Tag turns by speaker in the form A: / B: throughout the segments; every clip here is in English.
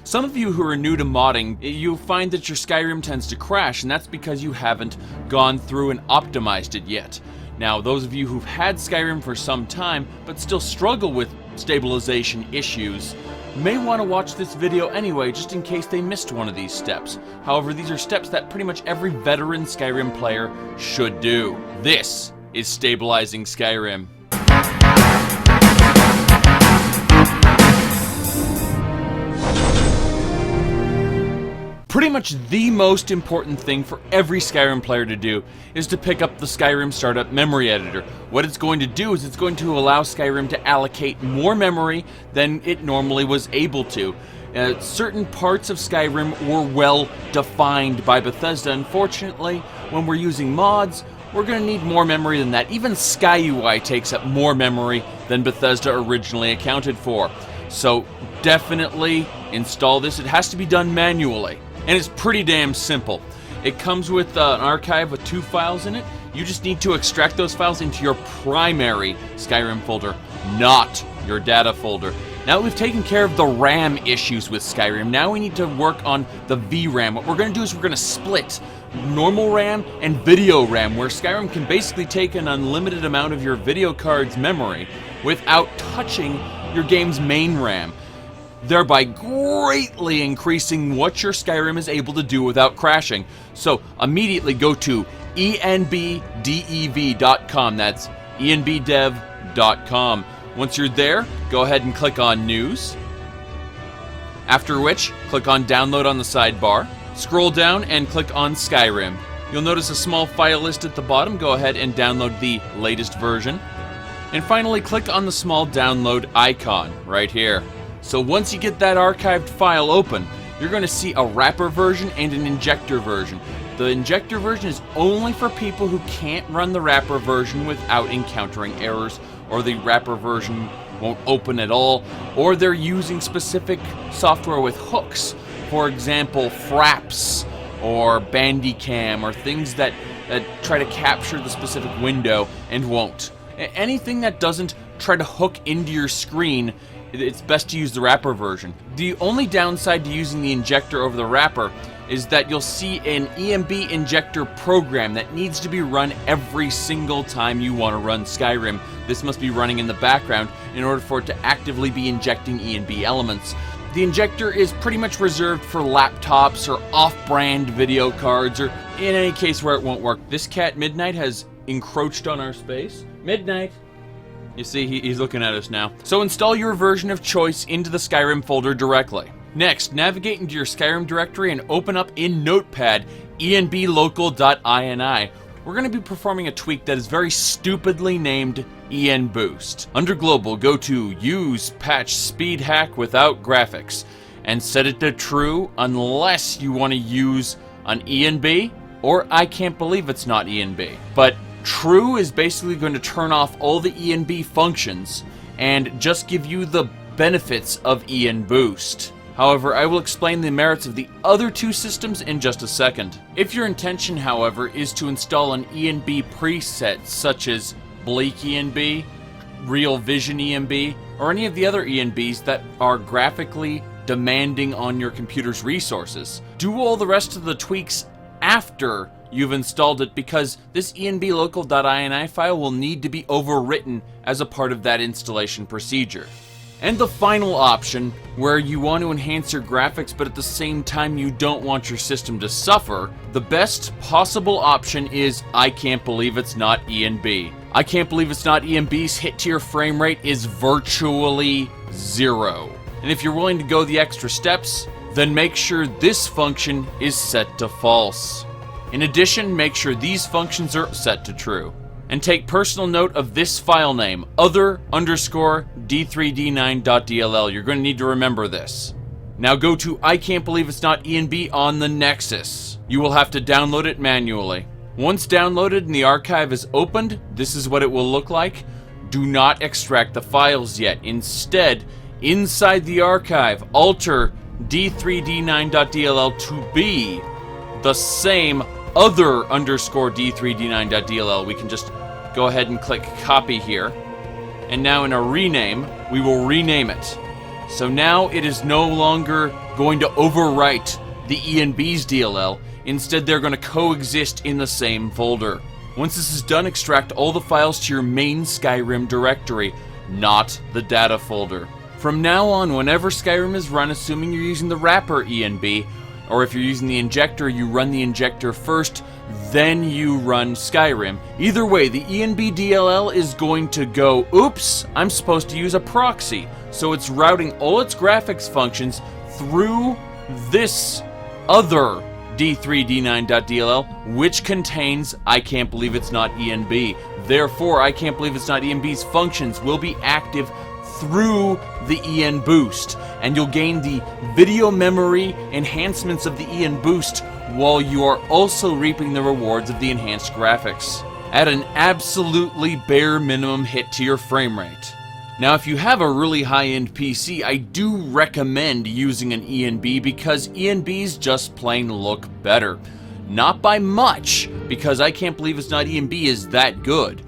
A: Some of you who are new to modding, you find that your Skyrim tends to crash, and that's because you haven't gone through and optimized it yet. Now, those of you who've had Skyrim for some time, but still struggle with stabilization issues, may want to watch this video anyway, just in case they missed one of these steps. However, these are steps that pretty much every veteran Skyrim player should do. This is stabilizing Skyrim. Pretty much the most important thing for every Skyrim player to do is to pick up the Skyrim Startup Memory Editor. What it's going to do is it's going to allow Skyrim to allocate more memory than it normally was able to. Certain parts of Skyrim were well defined by Bethesda. Unfortunately, when we're using mods, we're going to need more memory than that. Even SkyUI takes up more memory than Bethesda originally accounted for. So definitely install this. It has to be done manually. And it's pretty damn simple. It comes with an archive with 2 files in it. You just need to extract those files into your primary Skyrim folder, not your data folder. Now that we've taken care of the RAM issues with Skyrim, now we need to work on the VRAM. What we're going to do is we're going to split normal RAM and video RAM, where Skyrim can basically take an unlimited amount of your video card's memory without touching your game's main RAM, thereby greatly increasing what your Skyrim is able to do without crashing. So immediately go to enbdev.com. That's enbdev.com. Once you're there, go ahead and click on News. After which, click on Download on the sidebar. Scroll down and click on Skyrim. You'll notice a small file list at the bottom. Go ahead and download the latest version. And finally, click on the small download icon right here. So once you get that archived file open, you're going to see a wrapper version and an injector version. The injector version is only for people who can't run the wrapper version without encountering errors, or the wrapper version won't open at all, or they're using specific software with hooks. For example, Fraps or Bandicam, or things that try to capture the specific window and won't. Anything that doesn't try to hook into your screen, it's best to use the wrapper version. The only downside to using the injector over the wrapper is that you'll see an ENB injector program that needs to be run every single time you want to run Skyrim. This must be running in the background in order for it to actively be injecting ENB elements. The injector is pretty much reserved for laptops or off-brand video cards, or in any case where it won't work. This cat, Midnight, has encroached on our space. Midnight! You see, he's looking at us now. So install your version of choice into the Skyrim folder directly. Next, navigate into your Skyrim directory and open up in Notepad enblocal.ini. We're going to be performing a tweak that is very stupidly named enboost. Under Global, go to Use Patch Speed Hack Without Graphics and set it to True unless you want to use an ENB, or I can't believe it's not ENB. But True is basically going to turn off all the ENB functions and just give you the benefits of enboost. However, I will explain the merits of the other 2 systems in just a second. If your intention, however, is to install an ENB preset such as Bleak ENB, Real Vision ENB, or any of the other ENBs that are graphically demanding on your computer's resources, do all the rest of the tweaks after you've installed it, because this enblocal.ini file will need to be overwritten as a part of that installation procedure. And the final option, where you want to enhance your graphics but at the same time you don't want your system to suffer, the best possible option is I Can't Believe It's Not ENB. I Can't Believe It's Not ENB's hit to your frame rate is virtually 0. And if you're willing to go the extra steps, then make sure this function is set to false. In addition, make sure these functions are set to true. And take personal note of this file name, other_d3d9.dll. You're going to need to remember this. Now go to I Can't Believe It's Not ENB on the Nexus. You will have to download it manually. Once downloaded and the archive is opened, this is what it will look like. Do not extract the files yet. Instead, inside the archive, alter d3d9.dll to be the same other_d3d9.dll. We can just go ahead and click copy here. And now in a rename, we will rename it. So now it is no longer going to overwrite the ENB's DLL. Instead, they're going to coexist in the same folder. Once this is done, extract all the files to your main Skyrim directory, not the data folder. From now on, whenever Skyrim is run, assuming you're using the wrapper ENB, or if you're using the injector, you run the injector first, then you run Skyrim. Either way, the ENB DLL is going to go, oops, I'm supposed to use a proxy. So it's routing all its graphics functions through this other D3D9.dll, which contains I can't believe it's not ENB. Therefore, I can't believe it's not ENB's functions will be active through the EN boost, and you'll gain the video memory enhancements of the EN boost while you are also reaping the rewards of the enhanced graphics at an absolutely bare minimum hit to your frame rate. Now, if you have a really high-end PC, I do recommend using an ENB because ENBs just plain look better. Not by much, because I can't believe it's not ENB is that good,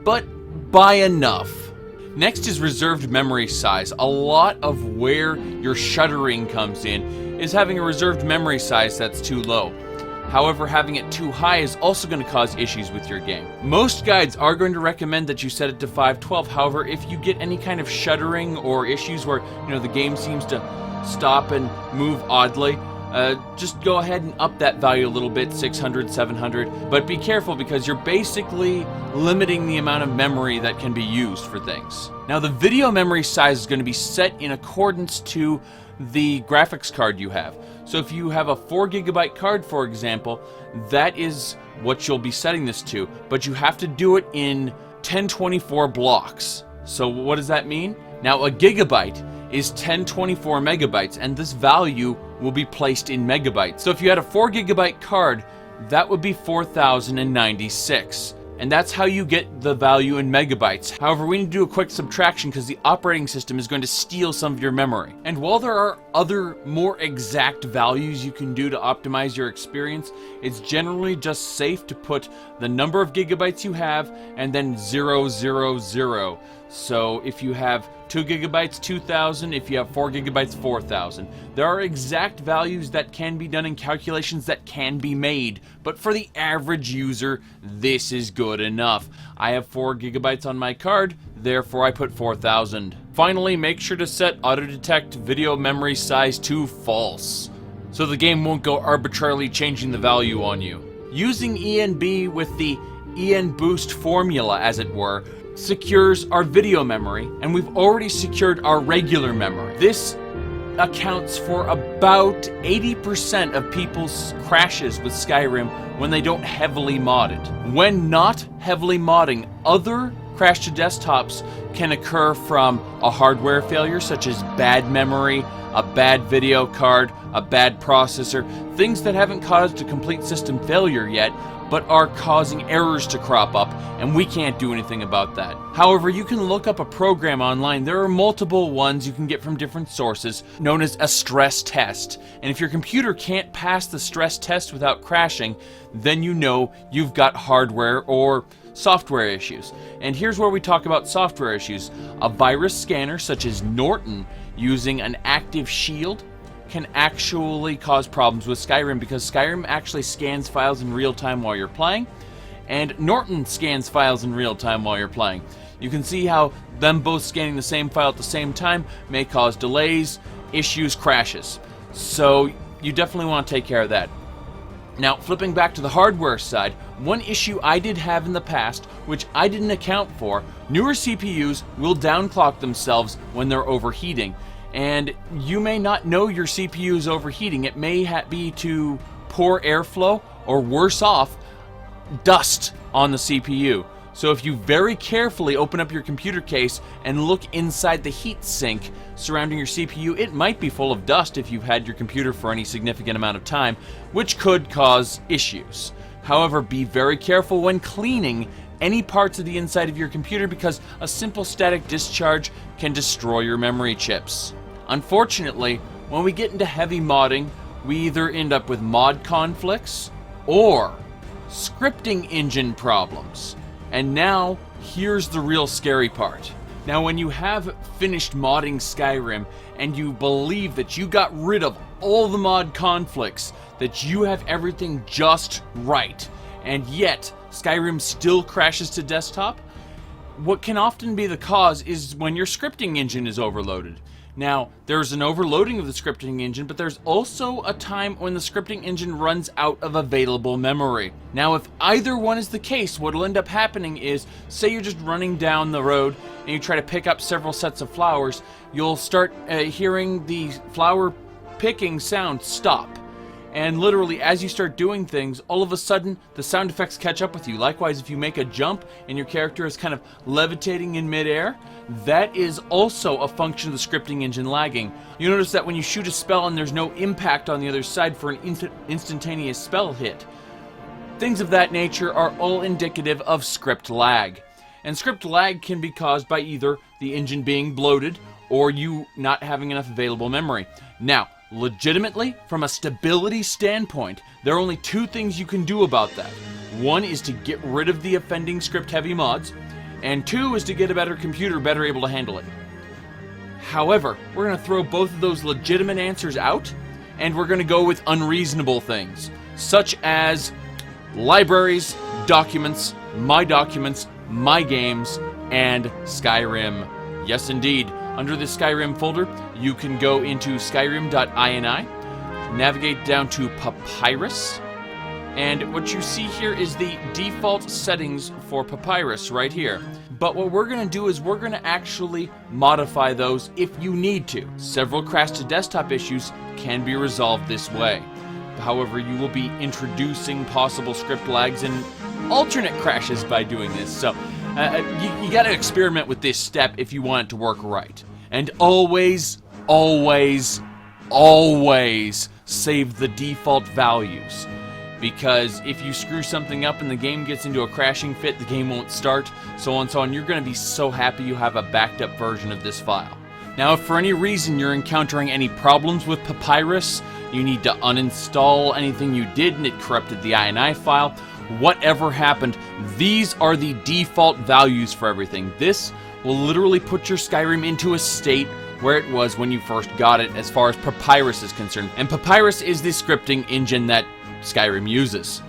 A: but by enough. Next is reserved memory size. A lot of where your shuddering comes in is having a reserved memory size that's too low. However, having it too high is also going to cause issues with your game. Most guides are going to recommend that you set it to 512. However, if you get any kind of shuddering or issues where, the game seems to stop and move oddly, just go ahead and up that value a little bit, 600, 700. But be careful because you're basically limiting the amount of memory that can be used for things. Now, the video memory size is going to be set in accordance to the graphics card you have. So if you have a 4GB card, for example, that is what you'll be setting this to, but you have to do it in 1024 blocks. So what does that mean? Now, a gigabyte is 1024 megabytes, and this value will be placed in megabytes. So if you had a 4GB card, that would be 4096. And that's how you get the value in megabytes. However, we need to do a quick subtraction because the operating system is going to steal some of your memory. And while there are other more exact values you can do to optimize your experience, it's generally just safe to put the number of gigabytes you have and then 000. So if you have 2 gigabytes, 2000. If you have 4 gigabytes, 4000. There are exact values that can be done and calculations that can be made, but for the average user, this is good enough. I have 4 gigabytes on my card, therefore I put 4000. Finally, make sure to set auto detect video memory size to false, so the game won't go arbitrarily changing the value on you. Using ENB with the EN boost formula, as it were, secures our video memory, and we've already secured our regular memory. This accounts for about 80% of people's crashes with Skyrim when they don't heavily mod it. When not heavily modding, other crash to desktops can occur from a hardware failure such as bad memory, a bad video card, a bad processor, things that haven't caused a complete system failure yet, but are causing errors to crop up, and we can't do anything about that. However, you can look up a program online. There are multiple ones you can get from different sources, known as a stress test. And if your computer can't pass the stress test without crashing, then you know you've got hardware or software issues. And here's where we talk about software issues. A virus scanner such as Norton using an active shield can actually cause problems with Skyrim, because Skyrim actually scans files in real time while you're playing, and Norton scans files in real time while you're playing. You can see how them both scanning the same file at the same time may cause delays, issues, crashes. So you definitely want to take care of that. Now, flipping back to the hardware side, one issue I did have in the past, which I didn't account for, newer CPUs will downclock themselves when they're overheating. And you may not know your CPU is overheating. It may be to poor airflow, or worse off, dust on the CPU. So if you very carefully open up your computer case and look inside the heat sink surrounding your CPU, it might be full of dust if you've had your computer for any significant amount of time, which could cause issues. However, be very careful when cleaning any parts of the inside of your computer, because a simple static discharge can destroy your memory chips. Unfortunately, when we get into heavy modding, we either end up with mod conflicts or scripting engine problems. And now, here's the real scary part. Now, when you have finished modding Skyrim and you believe that you got rid of all the mod conflicts, that you have everything just right, and yet Skyrim still crashes to desktop, what can often be the cause is when your scripting engine is overloaded. Now, there's an overloading of the scripting engine, but there's also a time when the scripting engine runs out of available memory. Now, if either one is the case, what'll end up happening is, say you're just running down the road and you try to pick up several sets of flowers, you'll start hearing the flower picking sound stop. And literally, as you start doing things, all of a sudden, the sound effects catch up with you. Likewise, if you make a jump and your character is kind of levitating in midair, that is also a function of the scripting engine lagging. You notice that when you shoot a spell and there's no impact on the other side for an instantaneous spell hit. Things of that nature are all indicative of script lag. And script lag can be caused by either the engine being bloated or you not having enough available memory. Now, legitimately, from a stability standpoint, there are only two things you can do about that. One is to get rid of the offending script-heavy mods, and two is to get a better computer better able to handle it. However, we're going to throw both of those legitimate answers out, and we're going to go with unreasonable things, such as libraries, documents, my games, and Skyrim. Yes, indeed. Under the Skyrim folder, you can go into skyrim.ini, navigate down to Papyrus, and what you see here is the default settings for Papyrus right here. But what we're going to do is we're going to actually modify those if you need to. Several crash to desktop issues can be resolved this way. However, you will be introducing possible script lags and alternate crashes by doing this, so you got to experiment with this step if you want it to work right. And always, always, always save the default values. Because if you screw something up and the game gets into a crashing fit, the game won't start, so on and so on. You're going to be so happy you have a backed up version of this file. Now, if for any reason you're encountering any problems with Papyrus, you need to uninstall anything you did and it corrupted the INI file, whatever happened, these are the default values for everything. This will literally put your Skyrim into a state where it was when you first got it as far as Papyrus is concerned. And Papyrus is the scripting engine that Skyrim uses.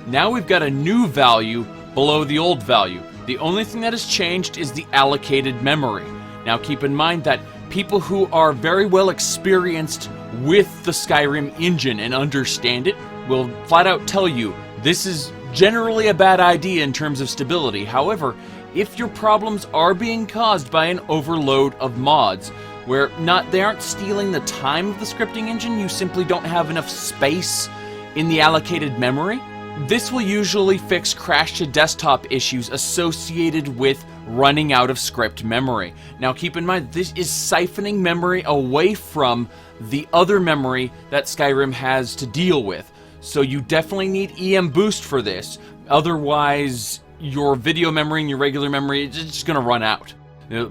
A: Now we've got a new value below the old value. The only thing that has changed is the allocated memory. Now keep in mind that people who are very well experienced with the Skyrim engine and understand it will flat out tell you this is generally a bad idea in terms of stability. However, if your problems are being caused by an overload of mods, where they aren't stealing the time of the scripting engine, you simply don't have enough space in the allocated memory, this will usually fix crash to desktop issues associated with running out of script memory. Now keep in mind, this is siphoning memory away from the other memory that Skyrim has to deal with. So you definitely need EM Boost for this. Otherwise, your video memory and your regular memory is just going to run out.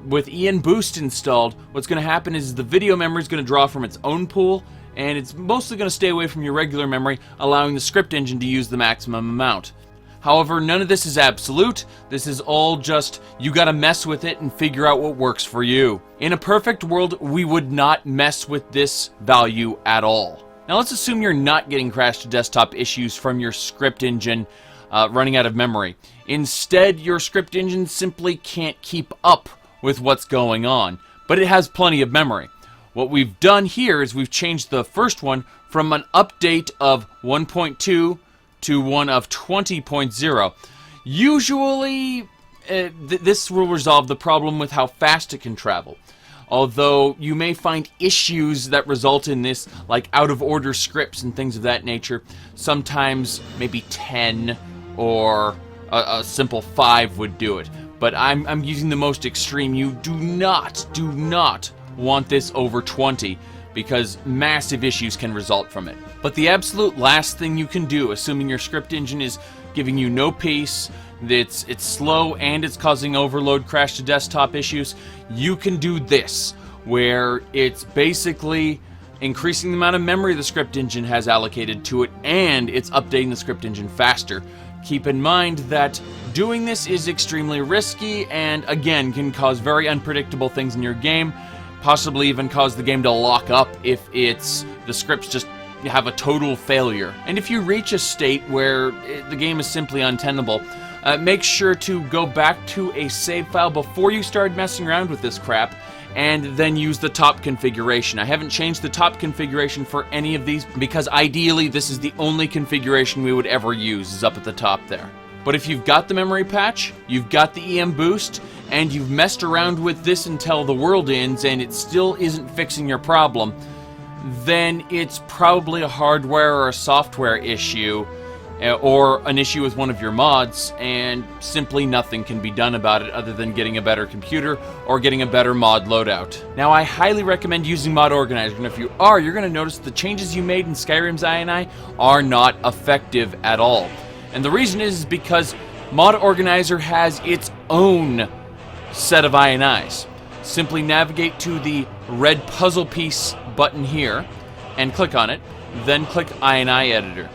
A: With EM Boost installed, what's going to happen is the video memory is going to draw from its own pool, and it's mostly going to stay away from your regular memory, allowing the script engine to use the maximum amount. However, none of this is absolute. This is all just, you got to mess with it and figure out what works for you. In a perfect world, we would not mess with this value at all. Now let's assume you're not getting crash to desktop issues from your script engine running out of memory. Instead, your script engine simply can't keep up with what's going on, but it has plenty of memory. What we've done here is we've changed the first one from an update of 1.2 to one of 20.0. Usually, this will resolve the problem with how fast it can travel. Although you may find issues that result in this, like out-of-order scripts and things of that nature. Sometimes maybe 10 or a simple 5 would do it. But I'm using the most extreme. You do not want this over 20, because massive issues can result from it. But the absolute last thing you can do, assuming your script engine is giving you no peace, it's slow, and it's causing overload crash to desktop issues, you can do this, where it's basically increasing the amount of memory the script engine has allocated to it, and it's updating the script engine faster. Keep in mind that doing this is extremely risky, and again, can cause very unpredictable things in your game, possibly even cause the game to lock up if it's the scripts just have a total failure. And if you reach a state where the game is simply untenable, make sure to go back to a save file before you start messing around with this crap, and then use the top configuration. I haven't changed the top configuration for any of these because ideally this is the only configuration we would ever use, is up at the top there. But if you've got the memory patch, you've got the EM boost, and you've messed around with this until the world ends and it still isn't fixing your problem, then it's probably a hardware or a software issue, or an issue with one of your mods, and simply nothing can be done about it other than getting a better computer or getting a better mod loadout. Now, I highly recommend using Mod Organizer, and if you are, you're going to notice the changes you made in Skyrim's INI are not effective at all. And the reason is because Mod Organizer has its own set of INIs. Simply navigate to the red puzzle piece button here and click on it, then click INI Editor.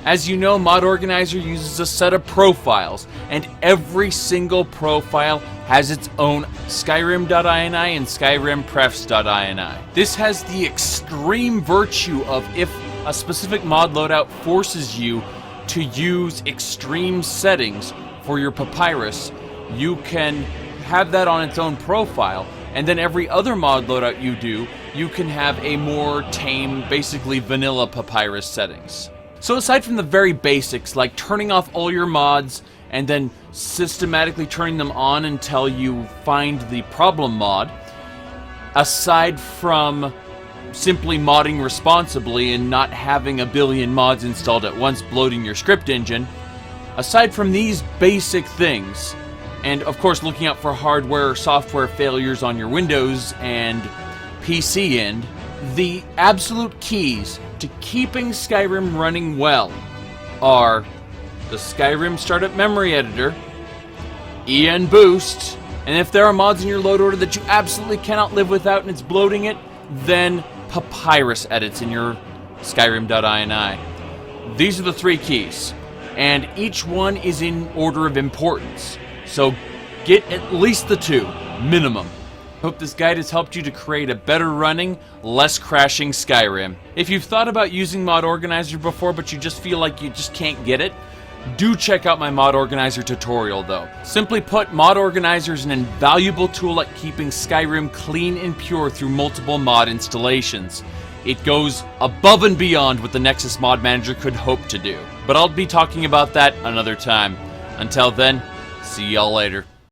A: As you know, Mod Organizer uses a set of profiles, and every single profile has its own Skyrim.ini and SkyrimPrefs.ini. This has the extreme virtue of if a specific mod loadout forces you to use extreme settings for your papyrus, you can have that on its own profile, and then every other mod loadout you do, you can have a more tame, basically vanilla papyrus settings. So aside from the very basics, like turning off all your mods and then systematically turning them on until you find the problem mod, aside from simply modding responsibly and not having a billion mods installed at once bloating your script engine, aside from these basic things, and of course looking out for hardware or software failures on your Windows and PC end, the absolute keys to keeping Skyrim running well are the Skyrim Startup Memory Editor, EN Boost, and if there are mods in your load order that you absolutely cannot live without and it's bloating it, then Papyrus edits in your Skyrim.ini. These are the three keys, and each one is in order of importance, so get at least the two, minimum. Hope this guide has helped you to create a better running, less crashing Skyrim. If you've thought about using Mod Organizer before but you just feel like you just can't get it, do check out my Mod Organizer tutorial though. Simply put, Mod Organizer is an invaluable tool at keeping Skyrim clean and pure through multiple mod installations. It goes above and beyond what the Nexus Mod Manager could hope to do. But I'll be talking about that another time. Until then, see y'all later.